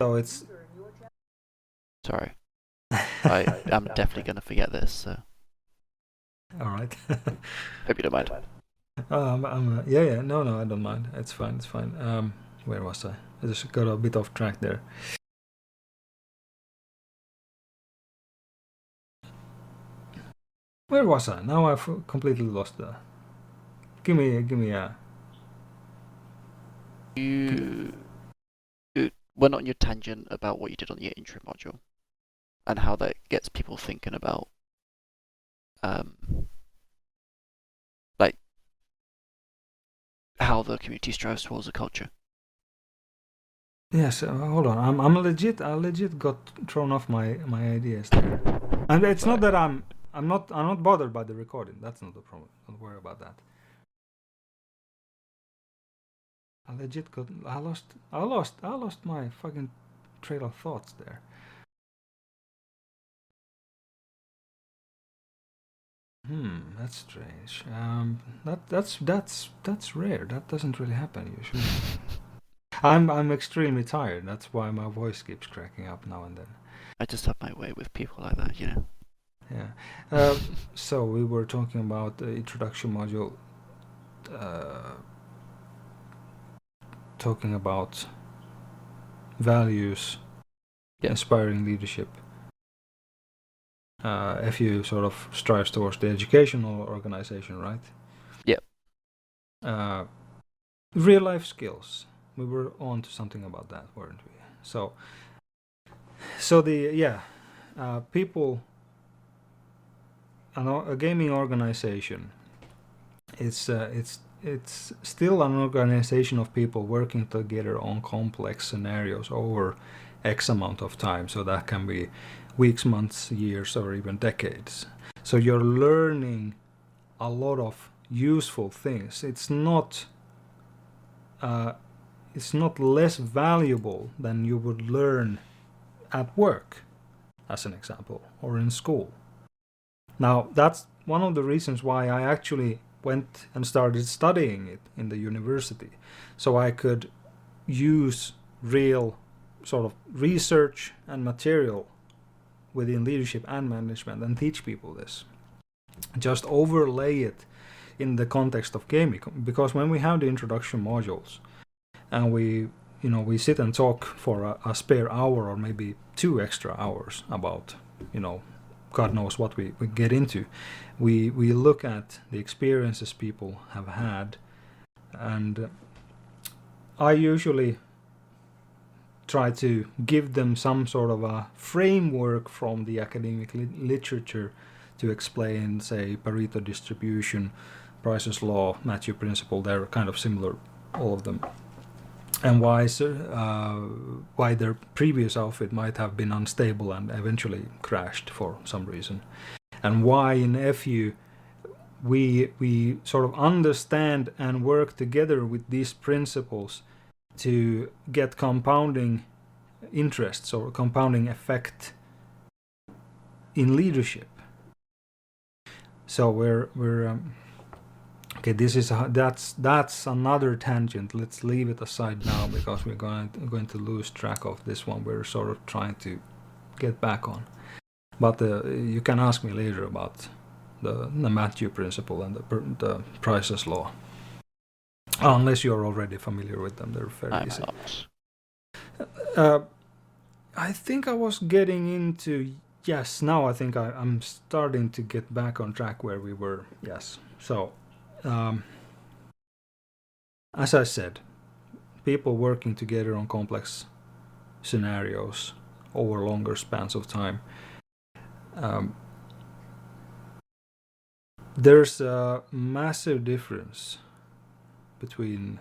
So it's Sorry, I'm definitely gonna forget this, so all right. hope you don't mind. Yeah, no, I don't mind. It's fine. Where was I? I just got a bit off track there. Where was I? Now I've completely lost the. Give me a. You went on your tangent about what you did on the intro module and how that gets people thinking about um like how the community strives towards a culture. Yes, hold on. I legit got thrown off my ideas there. And it's not Right. that I'm not bothered by the recording. That's not the problem. Don't worry about that. I lost my fucking trail of thoughts there. That's strange. That's rare. That doesn't really happen usually. I'm extremely tired. That's why my voice keeps cracking up now and then. I just have my way with people like that, you know. Yeah. So we were talking about the introduction module, uh, talking about values, Yeah. inspiring leadership. FU sort of strives towards the educational organization, right? Yeah. Uh, real life skills. We were on to something about that, weren't we? So the people, a gaming organization. It's still an organization of people working together on complex scenarios over X amount of time. So that can be weeks, months, years, or even decades. So you're learning a lot of useful things. It's not less valuable than you would learn at work, as an example, or in school. Now, that's one of the reasons why I actually went and started studying it in the university, so I could use real sort of research and material within leadership and management and teach people this. Just overlay it in the context of gaming, because when we have the introduction modules and we sit and talk for a spare hour or maybe 2 extra hours about God knows what we get into. We look at the experiences people have had, and I usually try to give them some sort of a framework from the academic literature to explain, say, Pareto distribution, Price's law, Matthew principle. They're kind of similar, all of them. And why their previous outfit might have been unstable and eventually crashed for some reason, and why in FU we sort of understand and work together with these principles to get compounding interests or compounding effect in leadership. So we're okay, that's another tangent. Let's leave it aside now because we're going to lose track of this one. We're sort of trying to get back on. But you can ask me later about the Matthew principle and the Price's law. Unless you're already familiar with them, they're fairly easy. I think I was getting into yes. Now I think I'm starting to get back on track where we were. Yes. So. As I said, people working together on complex scenarios over longer spans of time. There's a massive difference between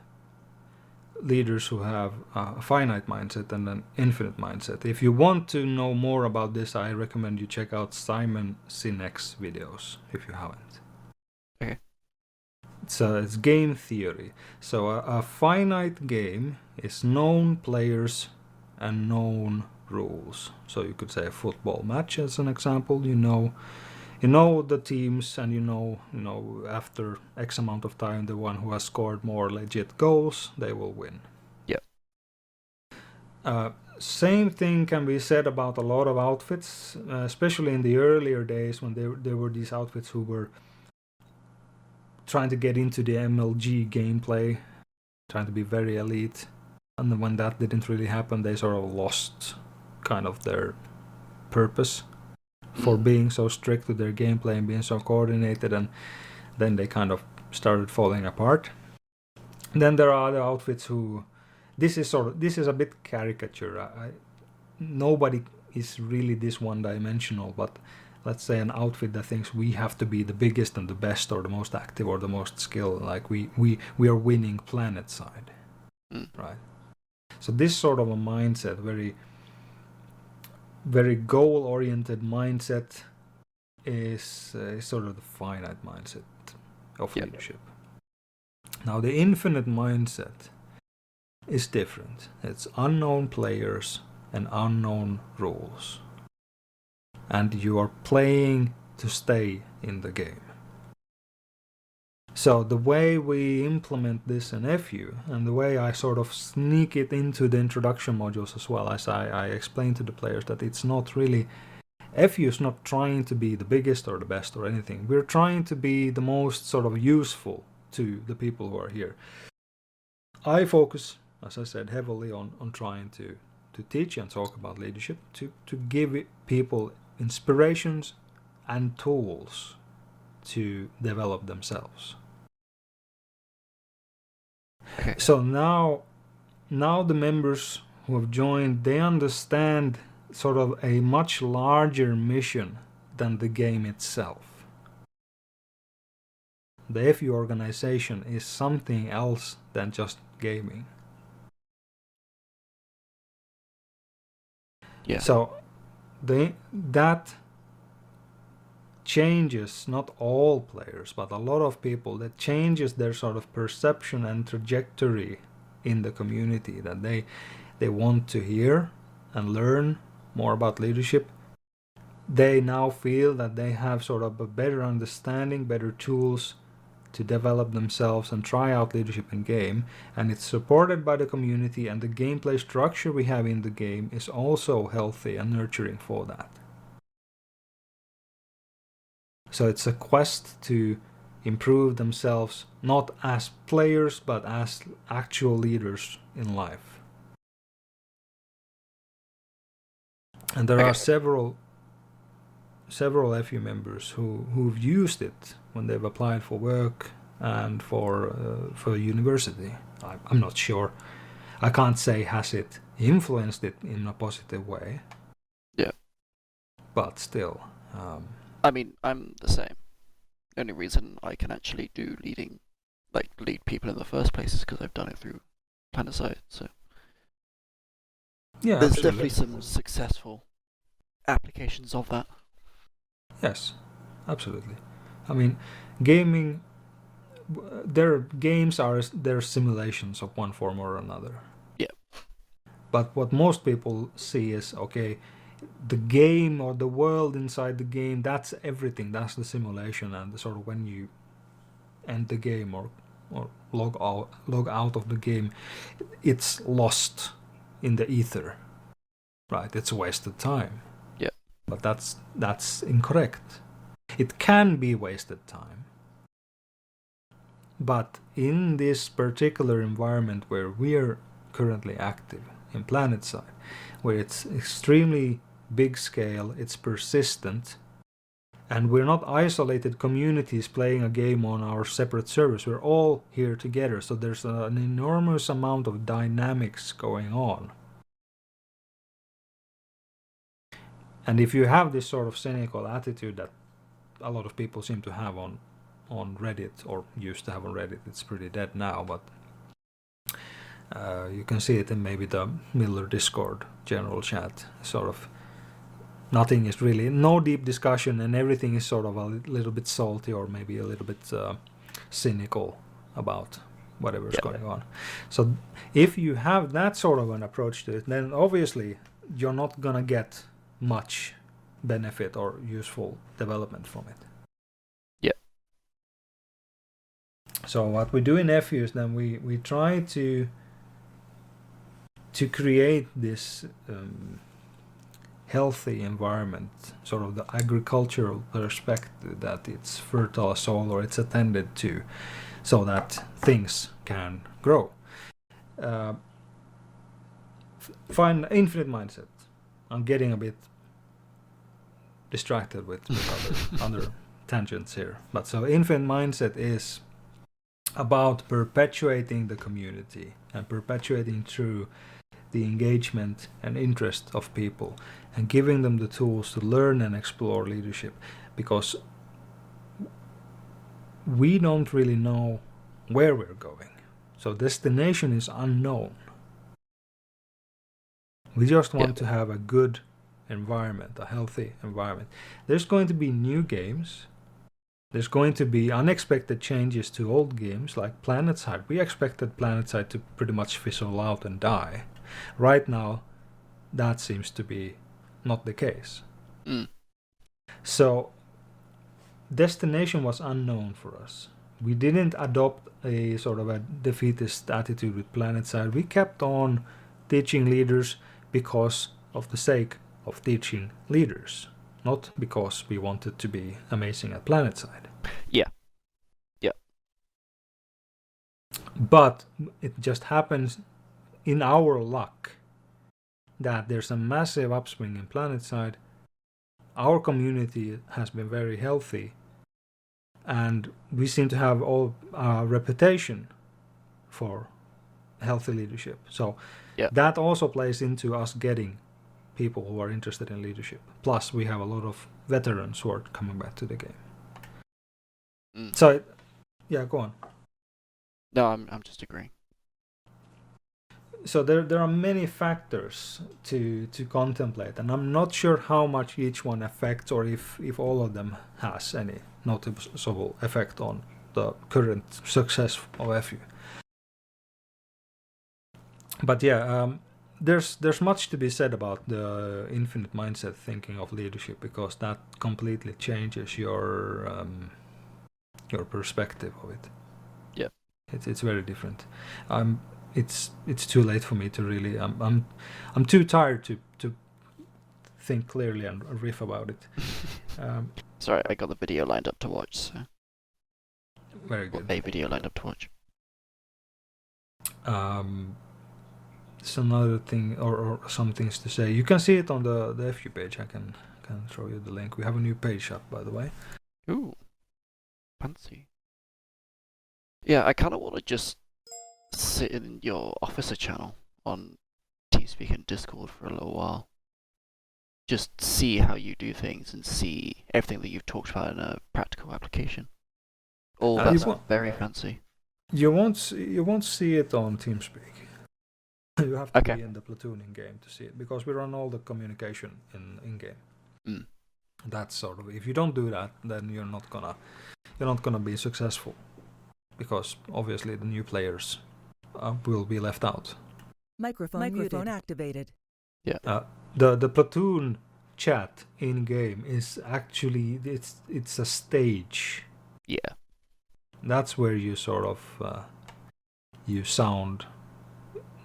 leaders who have a finite mindset and an infinite mindset. If you want to know more about this, I recommend you check out Simon Sinek's videos if you haven't. Okay. It's game theory. So a finite game is known players and known rules. So you could say a football match as an example. You know the teams, and you know after X amount of time, the one who has scored more legit goals, they will win. Yep. same thing can be said about a lot of outfits, especially in the earlier days when there were these outfits who were trying to get into the MLG gameplay, trying to be very elite. And then when that didn't really happen, they sort of lost kind of their purpose for being so strict with their gameplay and being so coordinated, and then they kind of started falling apart. Then there are other outfits who, this is a bit caricature. Nobody is really this one-dimensional, but let's say an outfit that thinks we have to be the biggest and the best or the most active or the most skilled, like we are winning Planetside, right? So this sort of a mindset, very goal-oriented mindset, is sort of the finite mindset of leadership. Now the infinite mindset is different. It's unknown players and unknown rules. And you are playing to stay in the game. So the way we implement this in FU, and the way I sort of sneak it into the introduction modules as well, as I explain to the players that it's not really, FU is not trying to be the biggest or the best or anything. We're trying to be the most sort of useful to the people who are here. I focus, as I said, heavily on trying to teach and talk about leadership, to give people inspirations and tools to develop themselves. Okay. So now the members who have joined, they understand sort of a much larger mission than the game itself. The FU organization is something else than just gaming. Yeah. So that changes not all players, but a lot of people. That changes their sort of perception and trajectory in the community, that they want to hear and learn more about leadership. They now feel that they have sort of a better understanding, better tools to develop themselves and try out leadership in game, and it's supported by the community, and the gameplay structure we have in the game is also healthy and nurturing for that. So it's a quest to improve themselves, not as players, but as actual leaders in life. And there are several FU members who've used it when they've applied for work and for university. I'm not sure. I can't say has it influenced it in a positive way. Yeah. But still. I mean, I'm the same. The only reason I can actually do lead people in the first place is because I've done it through Planetside. So yeah, there's absolutely. definitely some successful applications of that. Yes, absolutely. I mean, gaming, their games are their simulations of one form or another. Yeah. But what most people see is, okay, the game or the world inside the game, that's everything. That's the simulation, and the sort of when you end the game or log out of the game, it's lost in the ether. Right? It's wasted time. Yeah. But that's incorrect. It can be wasted time. But in this particular environment where we're currently active, in Planetside, where it's extremely big scale, it's persistent, and we're not isolated communities playing a game on our separate servers. We're all here together, so there's an enormous amount of dynamics going on. And if you have this sort of cynical attitude that a lot of people seem to have on Reddit, or used to have on Reddit, it's pretty dead now, but you can see it in maybe the Miller Discord general chat. Sort of nothing is really, no deep discussion, and everything is sort of a little bit salty or maybe a little bit cynical about whatever's going on. So if you have that sort of an approach to it, then obviously you're not gonna get much benefit or useful development from it. Yeah. So what we do in FU is then we try to to create this healthy environment, sort of the agricultural perspective that it's fertile soil or it's attended to, so that things can grow. Find infinite mindset. I'm getting a bit distracted with other tangents here, but so infinite mindset is about perpetuating the community and perpetuating through the engagement and interest of people and giving them the tools to learn and explore leadership, because we don't really know where we're going. So destination is unknown. We just want to have a good environment, a healthy environment. There's going to be new games. There's going to be unexpected changes to old games like Planetside. We expected Planetside to pretty much fizzle out and die. Right now, that seems to be not the case. So, destination was unknown for us. We didn't adopt a sort of a defeatist attitude with Planetside. We kept on teaching leaders because of the sake of teaching leaders, not because we wanted to be amazing at Planetside. Yeah. But it just happens in our luck that there's a massive upswing in Planetside. Our community has been very healthy, and we seem to have all a reputation for healthy leadership. So that also plays into us getting people who are interested in leadership. Plus, we have a lot of veterans who are coming back to the game. So, go on. No, I'm just agreeing. So there are many factors to contemplate, and I'm not sure how much each one affects, or if all of them has any noticeable effect on the current success of FU. But there's much to be said about the infinite mindset thinking of leadership, because that completely changes your perspective of it. Yeah, it's very different. It's too late for me to really. I'm too tired to think clearly and riff about it. Sorry, I got the video lined up to watch. So. Very good. A video lined up to watch. It's another thing, or some things to say. You can see it on the FU page. I can show you the link. We have a new page up, by the way. Ooh, fancy. Yeah, I kind of want to just sit in your officer channel on TeamSpeak and Discord for a little while. Just see how you do things and see everything that you've talked about in a practical application. Oh, that's very fancy. You won't see it on TeamSpeak. You have to be in the platooning game to see it, because we run all the communication in game. That's sort of, if you don't do that, then you're not gonna be successful, because obviously the new players will be left out. Microphone activated. Yeah. The platoon chat in game is actually it's a stage. Yeah. That's where you sort of you sound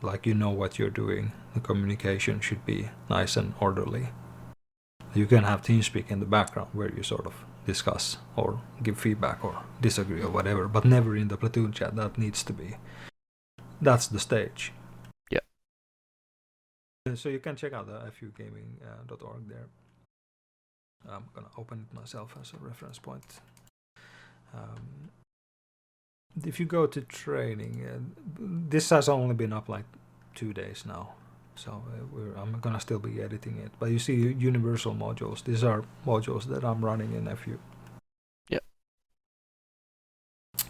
like you know what you're doing. The communication should be nice and orderly. You can have TeamSpeak in the background where you sort of discuss or give feedback or disagree or whatever, but never in the platoon chat. That needs to be. That's the stage. Yeah. So you can check out the fugaming.org there. I'm gonna open it myself as a reference point. If you go to training, this has only been up like 2 days now, so I'm gonna still be editing it. But you see universal modules. These are modules that I'm running in FU. Yeah.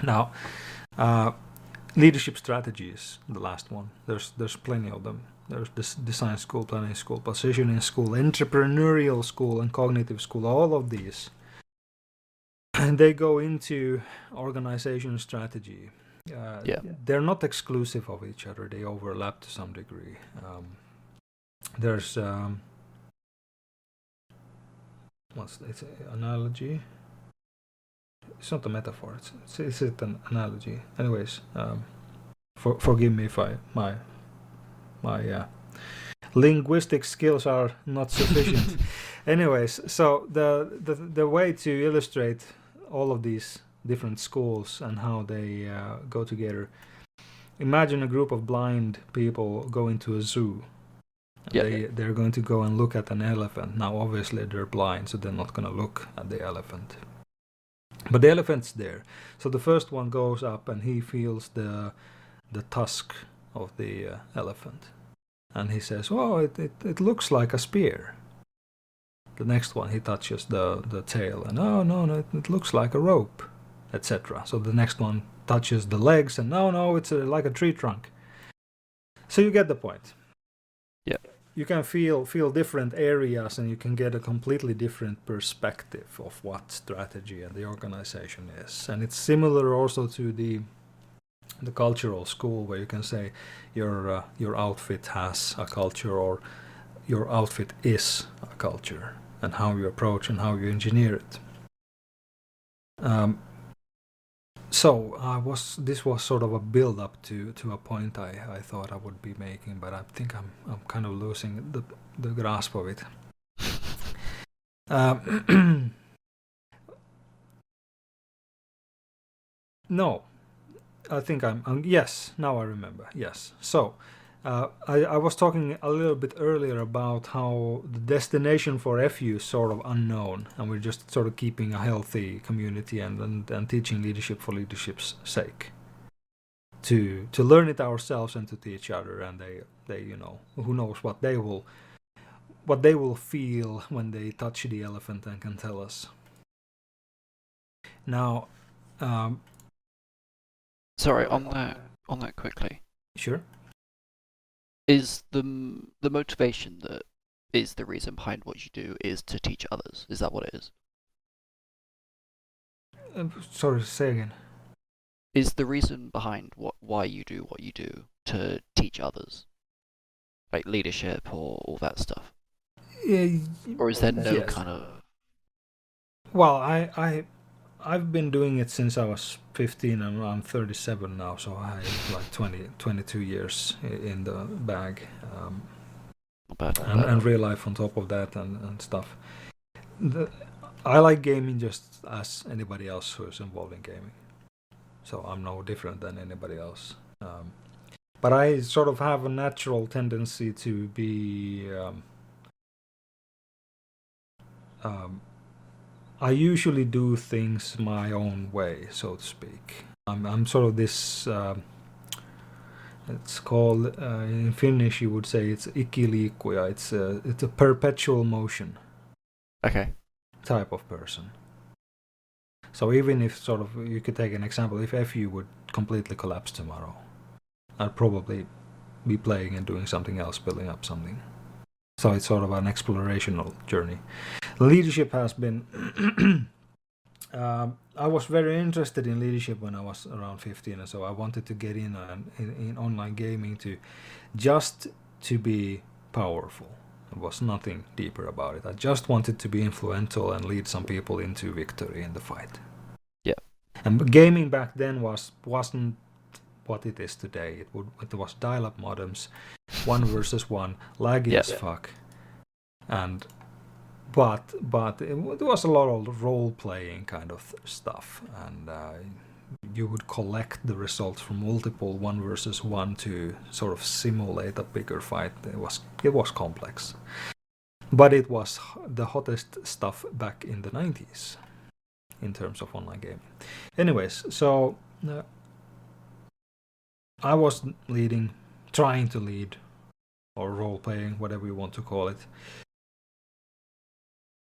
Now, leadership strategies, the last one. There's plenty of them. There's this design school, planning school, positioning school, entrepreneurial school, and cognitive school. All of these. And they go into organization strategy. They're not exclusive of each other. They overlap to some degree. There's it's an analogy. It's not a metaphor. It's an analogy. Anyways, forgive me if my my linguistic skills are not sufficient. Anyways, so the way to illustrate all of these different schools and how they go together. Imagine a group of blind people go into a zoo. They're going to go and look at an elephant. Now, obviously, they're blind, so they're not going to look at the elephant. But the elephant's there. So the first one goes up and he feels the tusk of the elephant. And he says, "Oh, it looks like a spear." The next one, he touches the tail, and "Oh, no, it looks like a rope," etc. So the next one touches the legs, and no, it's like a tree trunk. So you get the point. Yeah. You can feel different areas, and you can get a completely different perspective of what strategy and the organization is. And it's similar also to the cultural school, where you can say your outfit has a culture, or your outfit is a culture, and how you approach and how you engineer it. So this was sort of a build up to a point I thought I would be making, but I think I'm kind of losing the grasp of it. No, I think I'm yes, now I remember. Yes. So I was talking a little bit earlier about how the destination for FU is sort of unknown, and we're just sort of keeping a healthy community and teaching leadership for leadership's sake. To learn it ourselves and to teach other, and they who knows what they will feel when they touch the elephant and can tell us. Now, sorry, on that quickly. Sure. Is the motivation that is the reason behind what you do is to teach others? Is that what it is? Sorry, say again. Is the reason behind why you do what you do to teach others, like leadership or all that stuff? Or is there no yes. kind of? Well, I've been doing it since I was 15, and I'm 37 now, so I have like 22 years in the bag. Not bad. And real life on top of that and stuff. I like gaming just as anybody else who is involved in gaming. So I'm no different than anybody else. But I sort of have a natural tendency to be... I usually do things my own way, so to speak. I'm sort of this... it's called, in Finnish you would say it's ikiliikkuja. It's a perpetual motion. Okay. Type of person. So even if sort of, you could take an example, if FU would completely collapse tomorrow, I'd probably be playing and doing something else, building up something. So it's sort of an explorational journey. Leadership has been... I was very interested in leadership when I was around 15, and so I wanted to get in online gaming just to be powerful. There was nothing deeper about it. I just wanted to be influential and lead some people into victory in the fight. Yeah. And gaming back then wasn't what it is today. It was dial-up modems, 1 versus 1, laggy as fuck, and but it was a lot of role-playing kind of stuff, and you would collect the results from multiple 1 versus 1 to sort of simulate a bigger fight. It was complex, but it was the hottest stuff back in the 90s in terms of online gaming. Anyways, so I was trying to lead, or role-playing, whatever you want to call it,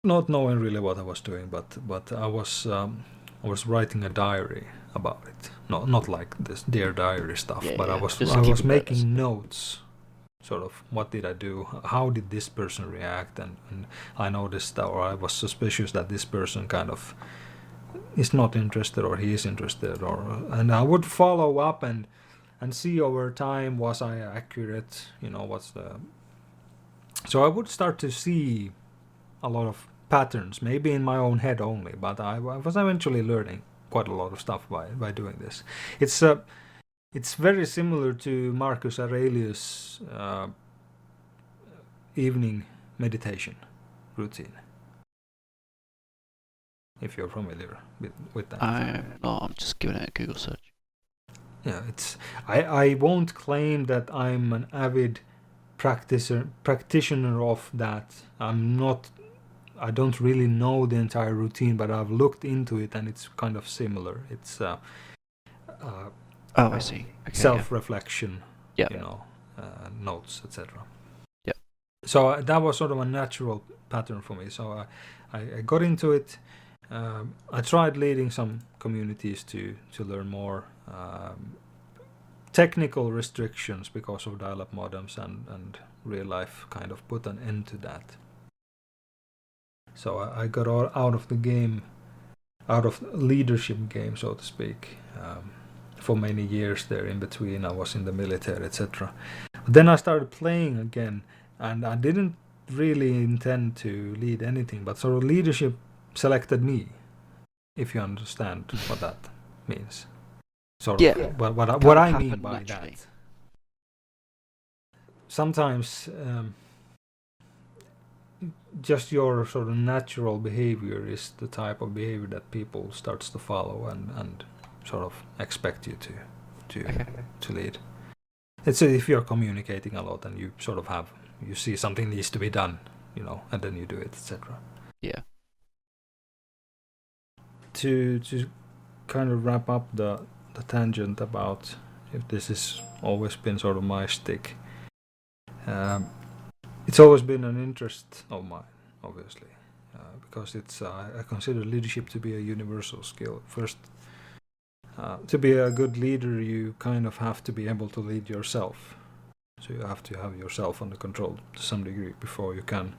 not knowing really what I was doing, but I was writing a diary about it. Not like this Dear Diary stuff, but I was making notes. Sort of, what did I do? How did this person react? And I noticed that, or I was suspicious that this person kind of is not interested, or he is interested, and I would follow up and see over time, was I accurate? So I would start to see a lot of patterns, maybe in my own head only, but I was eventually learning quite a lot of stuff by doing this. it's very similar to Marcus Aurelius' evening meditation routine. If you're familiar with that. I'm not. I'm just giving it a Google search. Yeah, it's. I won't claim that I'm an avid practitioner of that. I'm not. I don't really know the entire routine, but I've looked into it, and it's kind of similar. It's I see. Okay, self-reflection, yeah. Notes, etc. Yeah. So that was sort of a natural pattern for me. So I got into it. I tried leading some communities to learn more. Technical restrictions because of dial-up modems and real life kind of put an end to that. So I got out of the game, out of leadership game, so to speak. For many years there in between, I was in the military, etc. Then I started playing again, and I didn't really intend to lead anything, but sort of leadership selected me, if you understand what that means. Sort of what I mean by naturally. that. Sometimes just your sort of natural behavior is the type of behavior that people starts to follow and sort of expect you to lead. It's if you're communicating a lot and you sort of you see something needs to be done, and then you do it, etc. Yeah. To kind of wrap up the tangent about if this has always been sort of my stick. It's always been an interest of mine, obviously, because it's I consider leadership to be a universal skill. First, to be a good leader, you kind of have to be able to lead yourself. So you have to have yourself under control to some degree before you can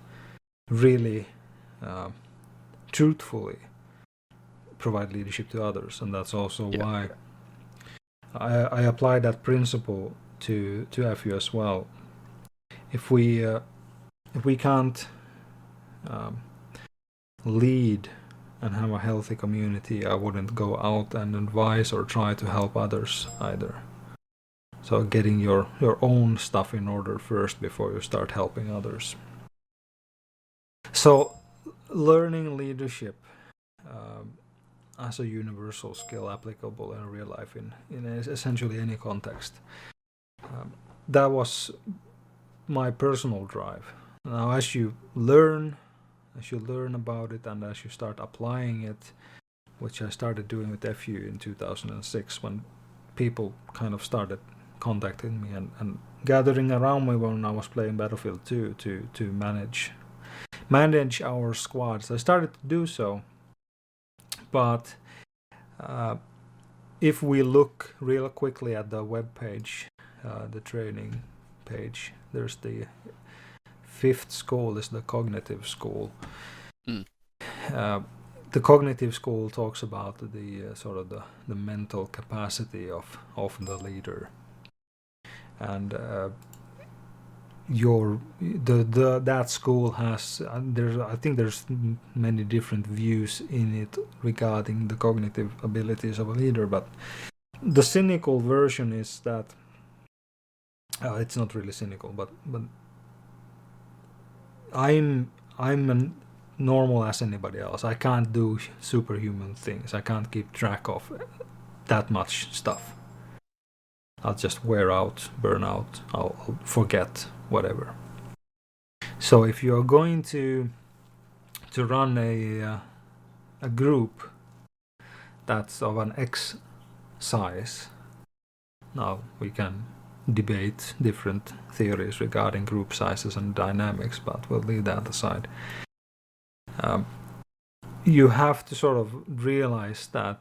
really, truthfully provide leadership to others. And that's also why I apply that principle to FU as well. If we can't lead and have a healthy community, I wouldn't go out and advise or try to help others either. So getting your own stuff in order first before you start helping others. So learning leadership as a universal skill applicable in real life in essentially any context. That was my personal drive. Now as you learn about it and as you start applying it, which I started doing with FU in 2006 when people kind of started contacting me and gathering around me when I was playing Battlefield 2 to manage our squads. I started to do so, but if we look real quickly at the web page, the training page, there's the fifth school is the cognitive school. The cognitive school talks about the sort of the mental capacity of the leader, and that school has I think there's many different views in it regarding the cognitive abilities of a leader, but the cynical version is that it's not really cynical, but I'm normal as anybody else. I can't do superhuman things. I can't keep track of that much stuff. I'll just wear out, burn out, I'll forget, whatever. So if you're going to run a group that's of an X size, now we can debate different theories regarding group sizes and dynamics, but we'll leave that aside. You have to sort of realize that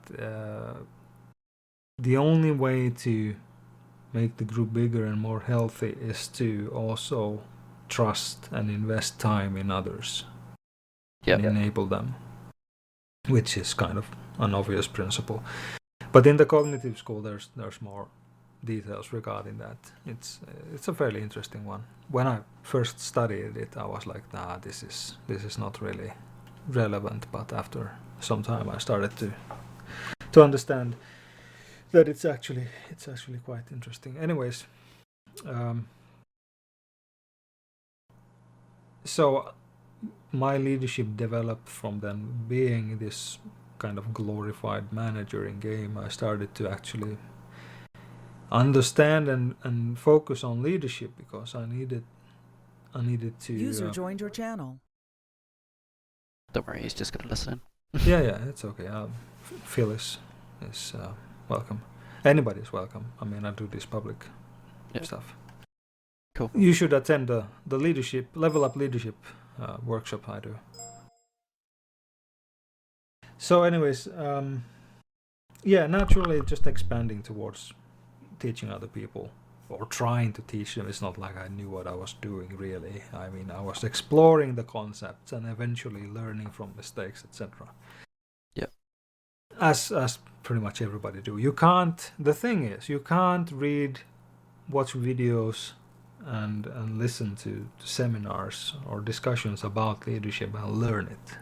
the only way to make the group bigger and more healthy is to also trust and invest time in others and enable them, which is kind of an obvious principle. But in the cognitive school, there's more details regarding that. It's a fairly interesting one. When I first studied it, I was like, nah, this is not really relevant. But after some time, I started to understand that it's actually quite interesting. Anyways, so my leadership developed from then being this kind of glorified manager in game. I started to actually understand and focus on leadership because I needed to. User joined your channel. Don't worry, he's just gonna listen. yeah, it's okay. Phil is welcome. Anybody's welcome. I mean, I do this public stuff. Cool. You should attend the leadership level up leadership workshop I do. So, anyways, naturally, just expanding towards teaching other people or trying to teach them. It's not like I knew what I was doing really. I mean, I was exploring the concepts and eventually learning from mistakes, etc. Yeah. As pretty much everybody do. You can't. The thing is, you can't watch videos and listen to seminars or discussions about leadership and learn it.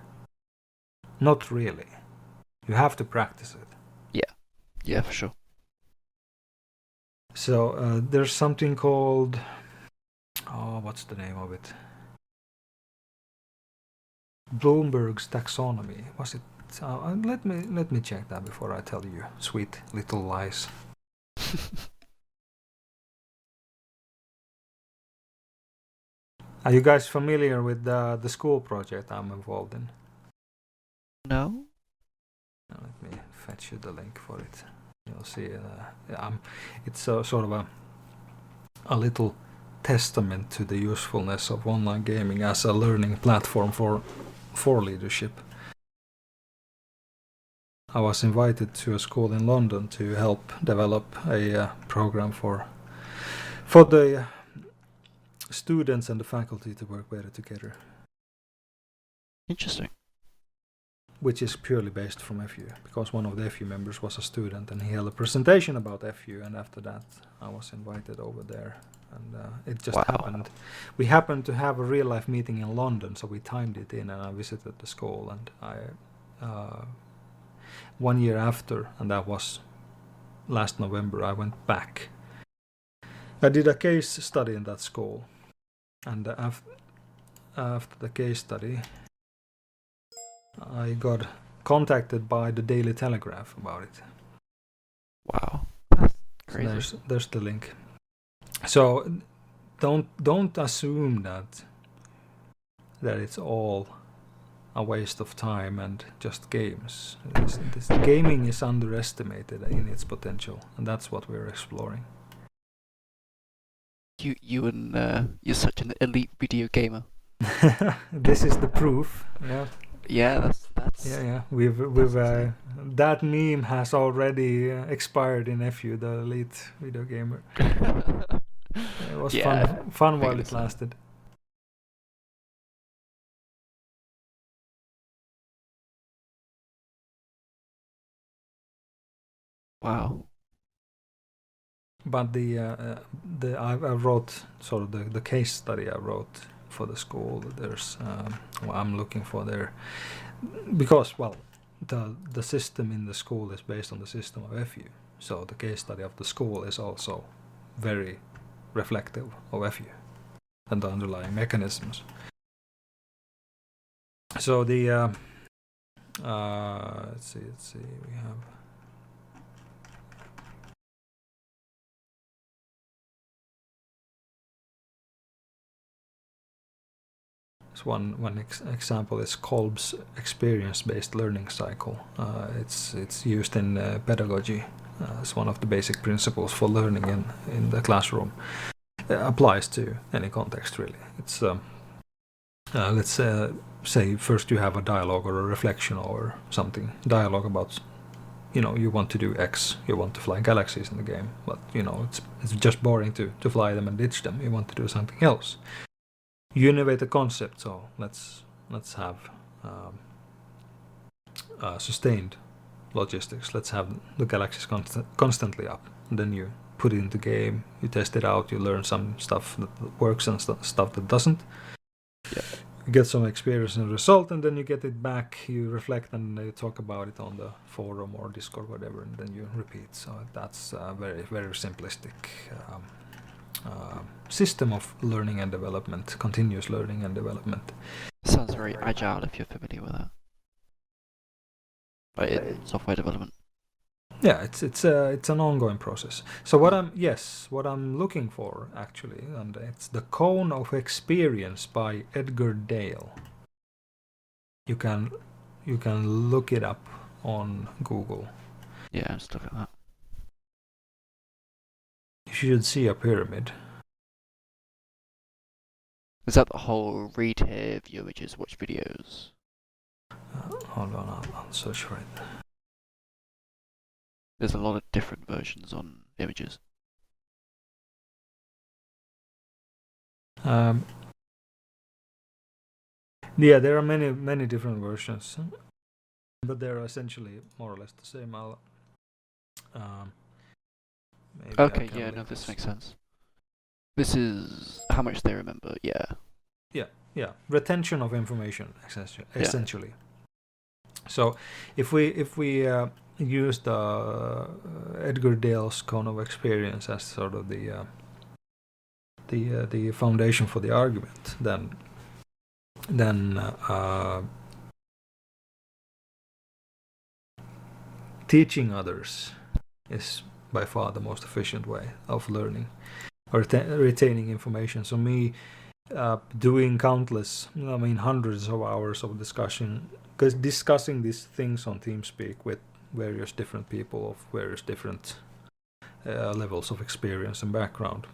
Not really. You have to practice it. Yeah, for sure. So there's something called, what's the name of it? Bloomberg's taxonomy. Was it? Let me check that before I tell you sweet little lies. Are you guys familiar with the school project I'm involved in? No? Let me fetch you the link for it. You'll see. It's sort of a little testament to the usefulness of online gaming as a learning platform for leadership. I was invited to a school in London to help develop a program for the students and the faculty to work better together. Interesting. Which is purely based from FU, because one of the FU members was a student and he held a presentation about FU, and after that I was invited over there, and it just happened. We happened to have a real life meeting in London, so we timed it in, and I visited the school, and I 1 year after, and that was last November, I went back. I did a case study in that school, and after the case study I got contacted by the Daily Telegraph about it. Wow, that's crazy. So there's the link. So don't assume that it's all a waste of time and just games. This gaming is underestimated in its potential, and that's what we're exploring. You're such an elite video gamer. This is the proof. Yeah. Yeah, that's. Yeah. We've that meme has already expired in FU, the elite video gamer. It was fun while it lasted. Wow. But I wrote sort of the case study I wrote for the school. There's I'm looking for there because the system in the school is based on the system of FU, so the case study of the school is also very reflective of FU and the underlying mechanisms. So the let's see we have one example is Kolb's experience-based learning cycle. It's used in pedagogy as one of the basic principles for learning in the classroom. It applies to any context really. It's let's say first you have a dialogue or a reflection or something. Dialogue about, you want to do X, you want to fly galaxies in the game, but it's just boring to fly them and ditch them. You want to do something else. You innovate a concept, so let's have sustained logistics. Let's have the galaxies constantly up. And then you put it into game, you test it out, you learn some stuff that works and stuff that doesn't. Yeah. you get some experience and result, and then you get it back, you reflect, and you talk about it on the forum or Discord, whatever, and then you repeat. So that's a very, very simplistic system of learning and development, continuous learning and development. Sounds very agile if you're familiar with that. But in software development. Yeah, it's an ongoing process. So what I'm looking for actually, and it's the Cone of Experience by Edgar Dale. You can look it up on Google. Yeah, I'm just looking at that. You should see a pyramid. Is that the whole read here, view images, watch videos? Hold on, I'll search for it. There's a lot of different versions on images. Yeah, there are many different versions, but they're essentially more or less the same. Maybe Okay, yeah, no, this makes sense. This is how much they remember, yeah. Yeah, retention of information, essentially. So if we use the Edgar Dale's Cone of Experience as sort of the foundation for the argument, then teaching others is by far the most efficient way of learning or retaining information. So me doing hundreds of hours of discussing these things on TeamSpeak with various different people of various different levels of experience and background.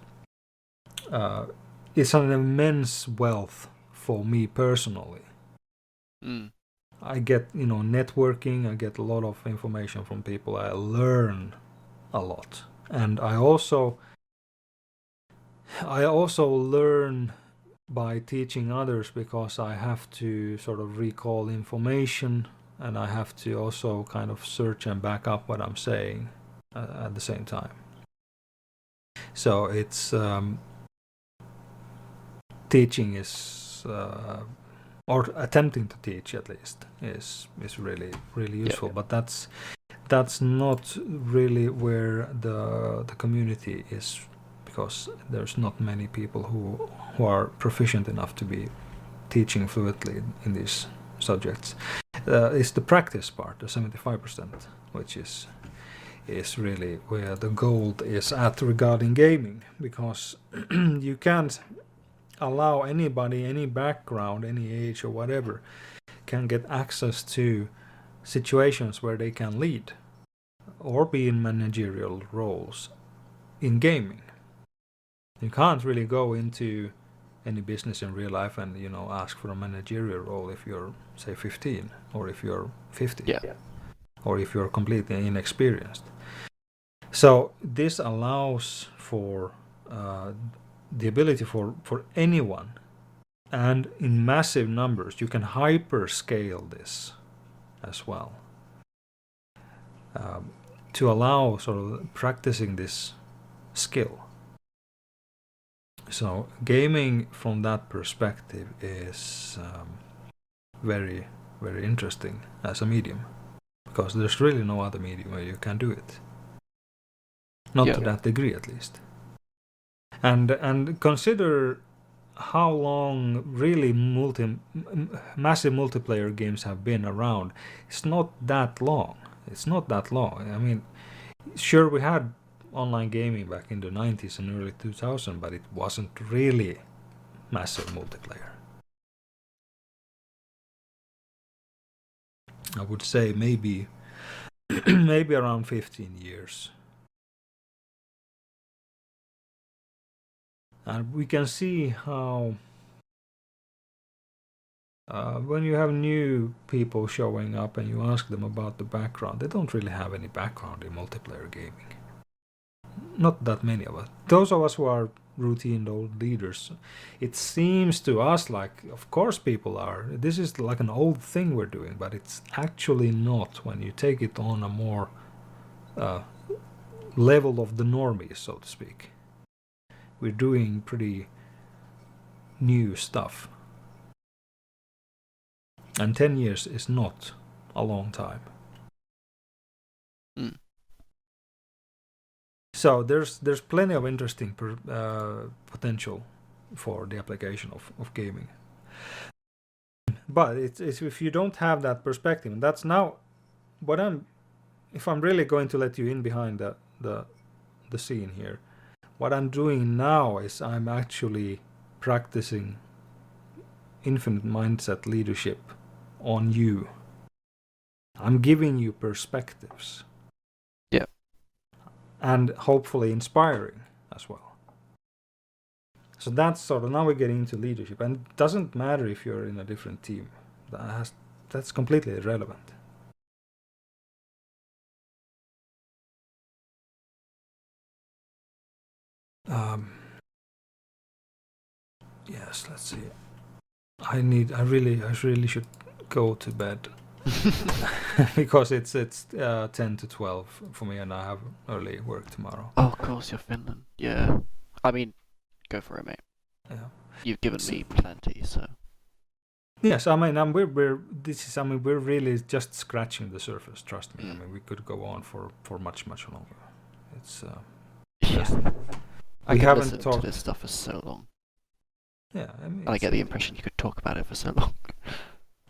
It's an immense wealth for me personally. I get, networking, I get a lot of information from people, I learn a lot. And I also learn by teaching others because I have to sort of recall information, and I have to also kind of search and back up what I'm saying at the same time. So it's teaching is or attempting to teach at least is really useful. Yeah. But that's not really where the community is, because there's not many people who are proficient enough to be teaching fluently in these subjects. It's the practice part, the 75%, which is really where the gold is at regarding gaming, because you can't allow anybody, any background, any age or whatever, can get access to situations where they can lead or be in managerial roles in gaming. You can't really go into any business in real life and ask for a managerial role if you're, say, 15 or if you're 50. Yeah. Or if you're completely inexperienced. So this allows for the ability for anyone, and in massive numbers. You can hyperscale this as well, to allow sort of practicing this skill. So gaming from that perspective is very, very interesting as a medium, because there's really no other medium where you can do it. Not to that degree, at least. And consider how long really massive multiplayer games have been around. It's not that long. I mean, sure, we had online gaming back in the 90s and early 2000s, but it wasn't really massive multiplayer. I would say maybe around 15 years. And we can see how when you have new people showing up and you ask them about the background, they don't really have any background in multiplayer gaming. Not that many of us. Those of us who are routine old leaders, it seems to us like, of course people are. This is like an old thing we're doing, but it's actually not when you take it on a more level of the normies, so to speak. We're doing pretty new stuff. And 10 years is not a long time. Mm. So there's plenty of interesting potential for the application of gaming. But it's if you don't have that perspective, and that's now what if I'm really going to let you in behind the scene here, what I'm doing now is I'm actually practicing infinite mindset leadership on you. I'm giving you perspectives. Yeah. And hopefully inspiring as well. So that's sort of, now we're getting into leadership, and it doesn't matter if you're in a different team. That's completely irrelevant. Yes, let's see. I really should go to bed because it's 10 to 12 for me, and I have early work tomorrow. Oh, of course, you're Finland. Yeah. I mean, go for it, mate. Yeah. You've given me plenty, so. Yes, I mean, we're really just scratching the surface. Trust me. I mean, we could go on for much longer. It's Yeah. I we could haven't listen talked to this stuff for so long. Yeah, I mean, And I get the impression you could talk about it for so long.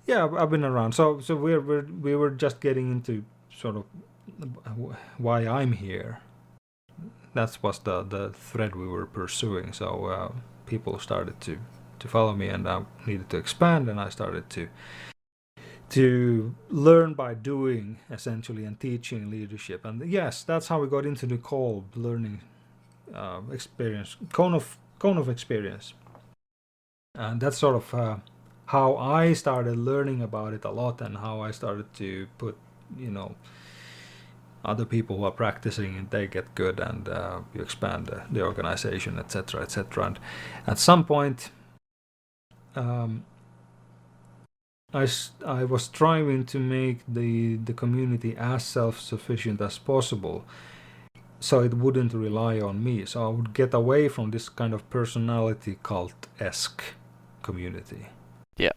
Yeah, I've been around. So we were just getting into sort of why I'm here. That was the thread we were pursuing. So people started to follow me, and I needed to expand, and I started to learn by doing, essentially, and teaching leadership. And yes, that's how we got into the cold learning experience, cone of experience. And that's sort of how I started learning about it a lot, and how I started to put, other people who are practicing, and they get good, and you expand the organization, etc., etc. And at some point, I was striving to make the community as self-sufficient as possible, so it wouldn't rely on me. So I would get away from this kind of personality cult-esque community. Yeah.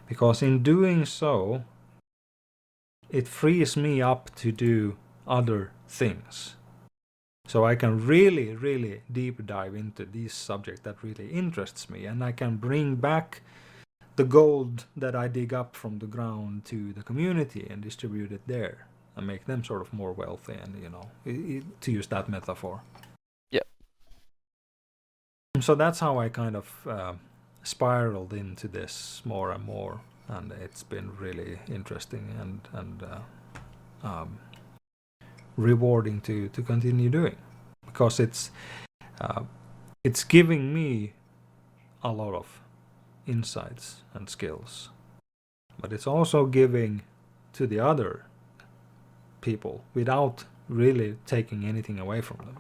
Because in doing so, it frees me up to do other things. So I can really, really deep dive into this subject that really interests me, and I can bring back the gold that I dig up from the ground to the community and distribute it there, and make them sort of more wealthy, and to use that metaphor. Yeah. So that's how I kind of spiraled into this more and more, and it's been really interesting and rewarding to continue doing, because it's giving me a lot of insights and skills, but it's also giving to the other people without really taking anything away from them.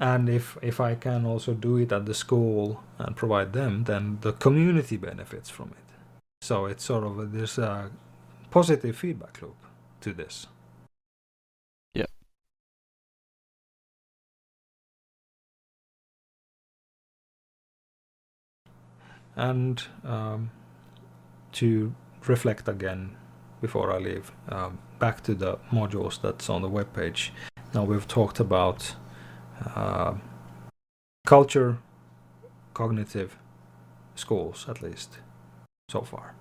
And if I can also do it at the school and provide them, then the community benefits from it. So it's sort of there's a positive feedback loop to this. Yeah. And to reflect again before I leave, back to the modules that's on the webpage. Now we've talked about culture, cognitive, schools, at least so far.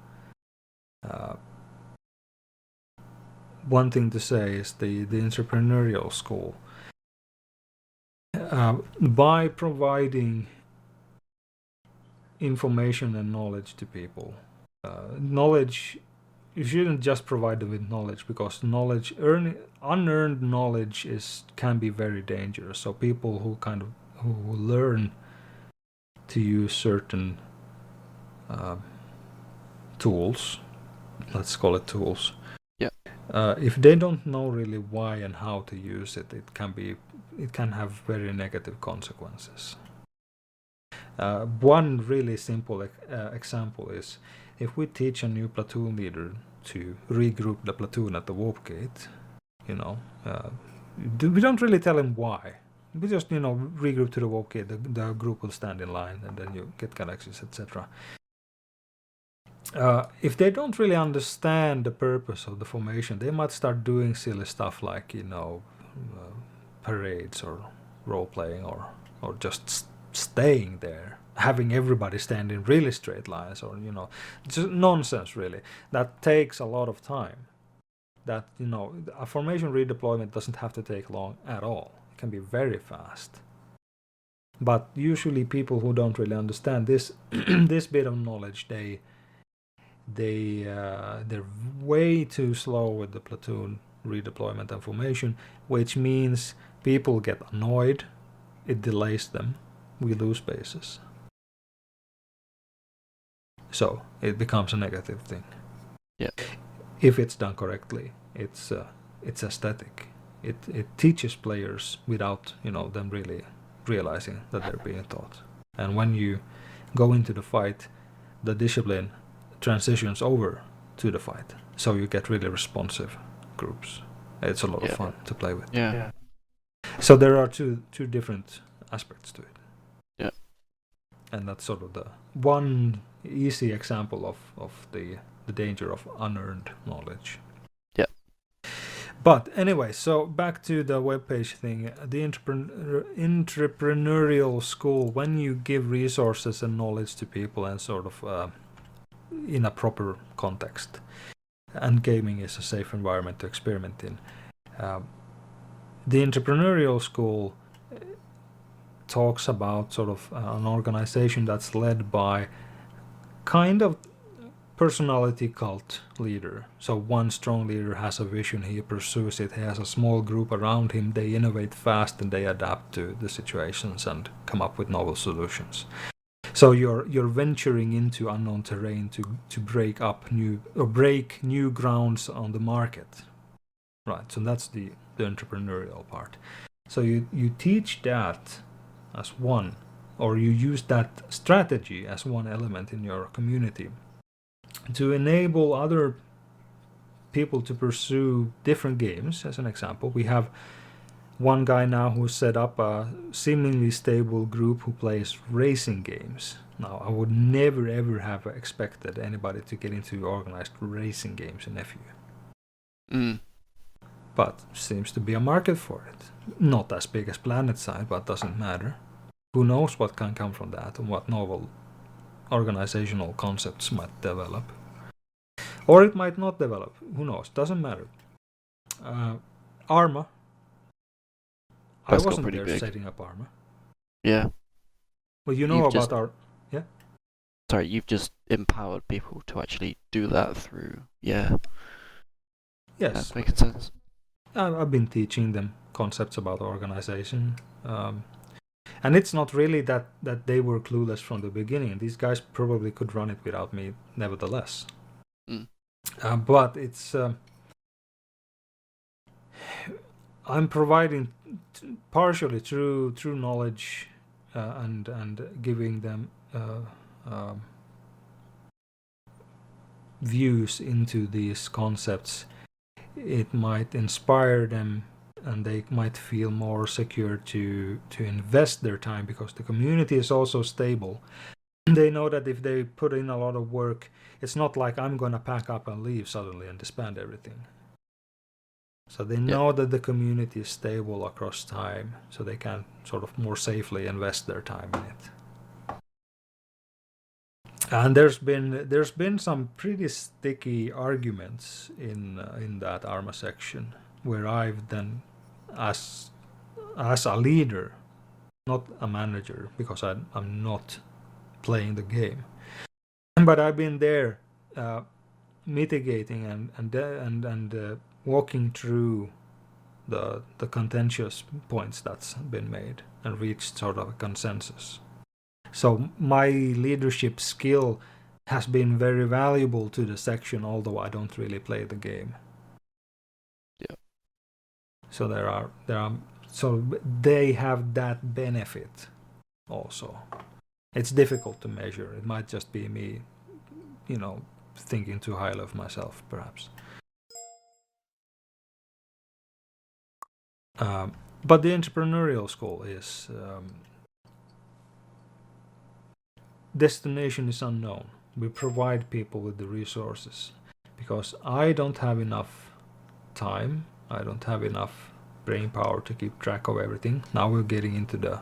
One thing to say is the entrepreneurial school. By providing information and knowledge to people, knowledge, you shouldn't just provide them with knowledge, because unearned knowledge can be very dangerous. So people who learn to use certain tools, let's call it tools. Yeah. If they don't know really why and how to use it, it can have very negative consequences. One really simple example is, if we teach a new platoon leader to regroup the platoon at the warp gate, we don't really tell him why. We just, regroup to the warp gate, the group will stand in line, and then you get galaxies, etc. if they don't really understand the purpose of the formation, they might start doing silly stuff like, parades or role playing, or just staying there, having everybody stand in really straight lines, or just nonsense really. That takes a lot of time. That a formation redeployment doesn't have to take long at all. It can be very fast. But usually people who don't really understand this this bit of knowledge, they're way too slow with the platoon redeployment and formation, which means people get annoyed. It delays them. We lose bases. So it becomes a negative thing. Yeah. If it's done correctly, it's aesthetic. It teaches players without them really realizing that they're being taught. And when you go into the fight, the discipline transitions over to the fight, so you get really responsive groups. It's a lot of fun to play with. Yeah. So there are two different aspects to it. Yeah. And that's sort of the one easy example of the danger of unearned knowledge. Yeah. But anyway, so back to the webpage thing. The entrepreneurial school, when you give resources and knowledge to people and sort of in a proper context, and gaming is a safe environment to experiment in. The entrepreneurial school talks about sort of an organization that's led by kind of personality cult leader. So one strong leader has a vision, he pursues it, he has a small group around him, they innovate fast and they adapt to the situations and come up with novel solutions. So you're venturing into unknown terrain to break new grounds on the market. Right, so that's the entrepreneurial part. So you teach that as one, or you use that strategy as one element in your community to enable other people to pursue different games. As an example, we have one guy now who set up a seemingly stable group who plays racing games. Now, I would never ever have expected anybody to get into organized racing games in FU. But seems to be a market for it. Not as big as Planetside, but doesn't matter. Who knows what can come from that and what novel organizational concepts might develop. Or it might not develop. Who knows? Doesn't matter. Arma. That's I wasn't pretty there big. setting up Arma. Yeah. Well, you know You've about our... Sorry, you've just empowered people to actually do that through. Yeah. Yes. That's making sense. I've been teaching them concepts about organization. And it's not really that they were clueless from the beginning. These guys probably could run it without me nevertheless. But it's... I'm providing partially true knowledge and giving them views into these concepts. It might inspire them and they might feel more secure to invest their time, because the community is also stable. They know that if they put in a lot of work, it's not like I'm gonna pack up and leave suddenly and disband everything. So they know that the community is stable across time, so they can sort of more safely invest their time in it. And there's been some pretty sticky arguments in that Arma section, where I've then, as a leader, not a manager, because I'm not playing the game, but I've been there mitigating and walking through the contentious points that's been made and reached sort of a consensus. So my leadership skill has been very valuable to the section, although I don't really play the game. Yeah. So so they have that benefit also. It's difficult to measure. It might just be me, thinking too highly of myself, perhaps. But the entrepreneurial school is... destination is unknown. We provide people with the resources, because I don't have enough time, I don't have enough brain power to keep track of everything. Now we're getting into the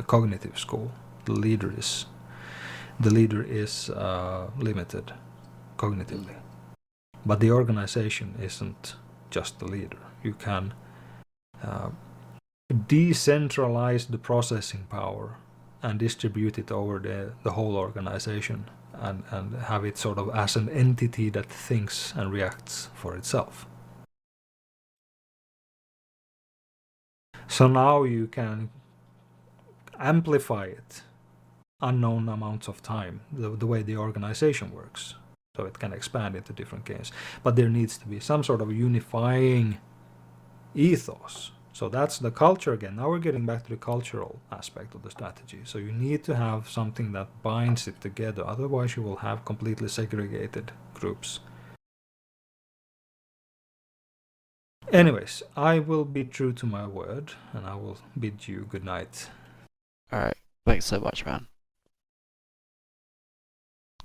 cognitive school. The leader is limited cognitively, but the organization isn't just the leader. You can decentralize the processing power and distribute it over the whole organization, and have it sort of as an entity that thinks and reacts for itself. So now you can amplify it unknown amounts of time, the way the organization works, so it can expand into different games. But there needs to be some sort of unifying ethos. So that's the culture again. Now we're getting back to the cultural aspect of the strategy. So you need to have something that binds it together, otherwise you will have completely segregated groups. Anyways, I will be true to my word, and I will bid you good night. Alright, thanks so much, man.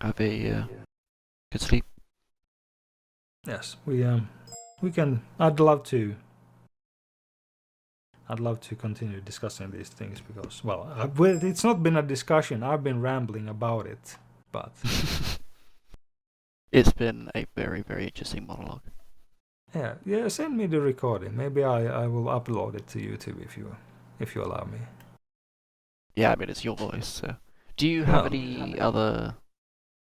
Have a good sleep. Yes, we can. I'd love to continue discussing these things, because, well, it's not been a discussion. I've been rambling about it, but It's been a very, very interesting monologue. yeah. Send me the recording. Maybe I will upload it to YouTube if you allow me. Yeah, I mean, it's your voice, so. Do you have No. any other